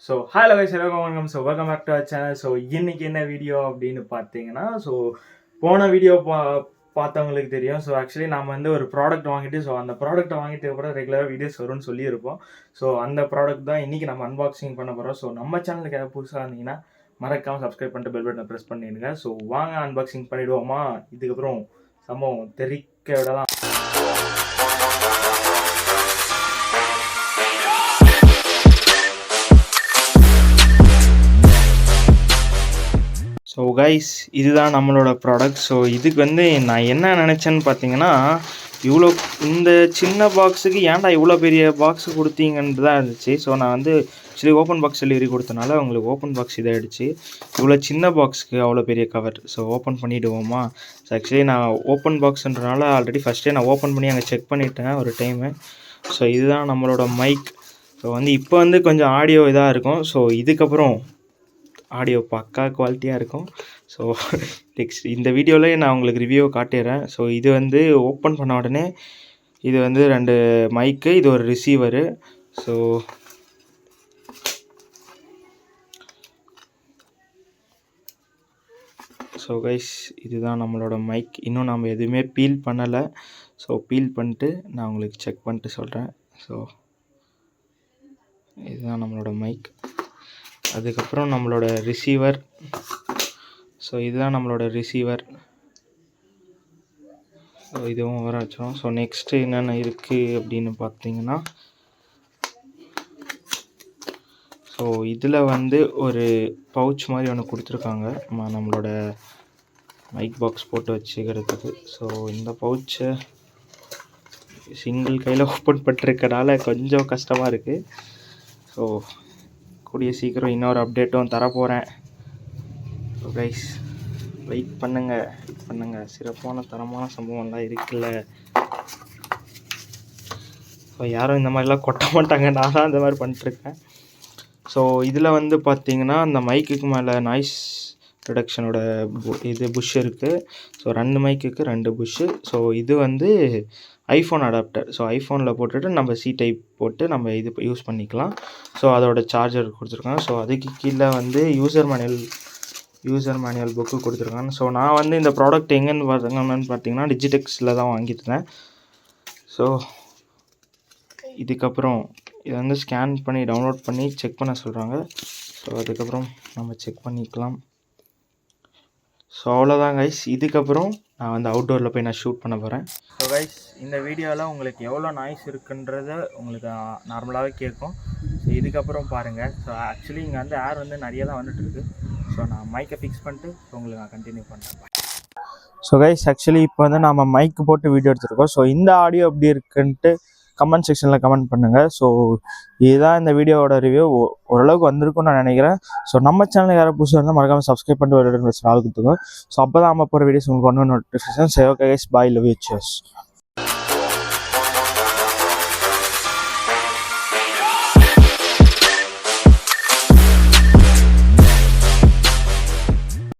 So hello guys, எல்லாருக்கும் வணக்கம். So welcome back to our channel. ஸோ இன்றைக்கி என்ன வீடியோ அப்படின்னு பார்த்தீங்கன்னா, ஸோ போன வீடியோ பார்த்தவங்களுக்கு தெரியும். ஸோ ஆக்சுவலி நம்ம வந்து ஒரு ப்ராடக்ட் வாங்கிட்டு, ஸோ அந்த ப்ராடக்ட்டை வாங்கிட்டு அப்புறம் ரெகுலராக வீடியோஸ் வரும்னு சொல்லியிருப்போம். ஸோ அந்த ப்ராடக்ட் தான் இன்றைக்கி நம்ம அன்பாக்சிங் பண்ண போகிறோம். ஸோ நம்ம சேனலுக்கு ஏதாவது புதுசாக இருந்தீங்கன்னா மறக்காமல் சப்ஸ்கிரைப் பண்ணிட்டு பெல் பட்டனை ப்ரெஸ் பண்ணிடுங்க. ஸோ வாங்க அன்பாக்சிங் பண்ணிவிடுவோமா. இதுக்கப்புறம் சம்பவம் தெரிக்க விடலாம். ஸோ கைஸ், இதுதான் நம்மளோட ப்ராடக்ட். ஸோ இதுக்கு வந்து நான் என்ன நினச்சேன்னு பார்த்தீங்கன்னா, இந்த சின்ன பாக்ஸுக்கு ஏன்டா இவ்வளோ பெரிய பாக்ஸு கொடுத்தீங்கன்ட்டு தான் இருந்துச்சு. ஸோ நான் வந்து ஆக்சுவலி ஓப்பன் பாக்ஸ் டெலிவரி கொடுத்தனால உங்களுக்கு ஓப்பன் பாக்ஸ் இதாகிடுச்சு. இவ்வளோ சின்ன பாக்ஸுக்கு அவ்வளோ பெரிய கவர். ஸோ ஓப்பன் பண்ணிவிடுவோமா. ஸோ ஆக்சுவலி நான் ஓப்பன் பாக்ஸுன்றனால ஆல்ரெடி ஃபஸ்ட்டே நான் ஓப்பன் பண்ணி அங்கே செக் பண்ணிட்டேன் ஒரு டைமு. ஸோ இதுதான் நம்மளோட மைக். ஸோ வந்து இப்போ வந்து கொஞ்சம் ஆடியோ இதாக இருக்கும். ஸோ இதுக்கப்புறம் ஆடியோ பக்கா குவாலிட்டியாக இருக்கும். ஸோ நெக்ஸ்ட் இந்த வீடியோவில் நான் உங்களுக்கு ரிவ்யூ காட்டிடுறேன். ஸோ இது வந்து ஓப்பன் பண்ண உடனே இது வந்து 2 மைக்கு, இது ஒரு ரிசீவரு. ஸோ கைஸ், இதுதான் நம்மளோட மைக். இன்னும் நம்ம எதுவுமே பீல் பண்ணலை. ஸோ பீல் பண்ணிட்டு நான் உங்களுக்கு செக் பண்ணிட்டு சொல்கிறேன். ஸோ இதுதான் நம்மளோட மைக். அதுக்கப்புறம் நம்மளோட ரிசீவர். ஸோ இதுதான் நம்மளோட ரிசீவர். ஸோ இதுவும் வர வச்சிடும். ஸோ நெக்ஸ்ட்டு என்னென்ன இருக்குது அப்படின்னு பார்த்தீங்கன்னா, ஸோ இதில் வந்து ஒரு பவுச் மாதிரி ஒன்று கொடுத்துருக்காங்க நம்மளோட மைக் பாக்ஸ் போட்டு வச்சுக்கிறதுக்கு. ஸோ இந்த பவுச்சை சிங்கிள் கையில் ஓப்பன் பண்ணிருக்கனால கொஞ்சம் கஷ்டமாக இருக்குது. ஸோ கூடிய சீக்கிரம் இன்னொரு அப்டேட்டும் தரப்போகிறேன். ஸோ கைஸ், வெயிட் பண்ணுங்கள். சிறப்பான தரமான சம்பவம்லாம் இருக்குல்ல. ஸோ யாரும் இந்த மாதிரிலாம் கொட்ட மாட்டாங்க, நான் தான் இந்த மாதிரி பண்ணிட்டுருக்கேன். ஸோ இதில் வந்து பார்த்திங்கன்னா, அந்த மைக்குக்கு மேலே நாய்ஸ் ரிடக்ஷனோட இது புஷ் இருக்குது. So 2 மைக்குக்கு 2 push. ஸோ இது வந்து ஐஃபோன் அடாப்டர். ஸோ ஐஃபோனில் போட்டுட்டு நம்ம சி டைப் போட்டு நம்ம இது யூஸ் பண்ணிக்கலாம். ஸோ அதோட சார்ஜர் கொடுத்துருக்காங்க. ஸோ அதுக்கு கீழே வந்து யூசர் மேனுவல் புக்கு கொடுத்துருக்காங்க. ஸோ நான் வந்து இந்த ப்ராடக்ட் எங்கேன்னு பார்த்தீங்கன்னா டிஜிடெக்ஸில் தான் வாங்கியிருந்தேன். ஸோ இதுக்கப்புறம் இதை வந்து ஸ்கேன் பண்ணி டவுன்லோட் பண்ணி செக் பண்ண சொல்கிறாங்க. ஸோ அதுக்கப்புறம் நம்ம செக் பண்ணிக்கலாம். ஸோ அவ்வளோதான் கைஸ். இதுக்கப்புறம் நான் வந்து அவுட்டோரில் போய் நான் ஷூட் பண்ண போகிறேன். ஸோ கைஸ், இந்த வீடியோவில் உங்களுக்கு எவ்வளோ நாய்ஸ் இருக்குன்றத உங்களுக்கு நார்மலாகவே கேட்கும். ஸோ இதுக்கப்புறம் பாருங்கள். ஸோ ஆக்சுவலி இங்கே வந்து ஏர் வந்து நிறைய தான் வந்துட்டுருக்கு. ஸோ நான் மைக்கை ஃபிக்ஸ் பண்ணிட்டு உங்களுக்கு நான் கண்டினியூ பண்ணுறேன். ஸோ கைஸ், ஆக்சுவலி இப்போ வந்து நம்ம மைக்கு போட்டு வீடியோ எடுத்துருக்கோம். ஸோ இந்த ஆடியோ எப்படி இருக்குன்ட்டு கமெண்ட் செக்ஷனில் கமெண்ட் பண்ணுங்கள். ஸோ இதுதான் இந்த வீடியோவோட ரிவ்யூ. ஓரளவுக்கு வந்திருக்கும்னு நான் நினைக்கிறேன். ஸோ நம்ம சேனல் யாரும் புதுசாக இருந்தால் மறக்காமல் சப்ஸ்கிரைப் பண்ணிட்டு ஆள் கொடுத்துங்க. ஸோ அப்போ தான் நம்ம போகிற வீடியோஸ் உங்களுக்கு ஒன்று நோட்டிஃபிகேஷன். சரி, okay guys, bye, love you, cheers.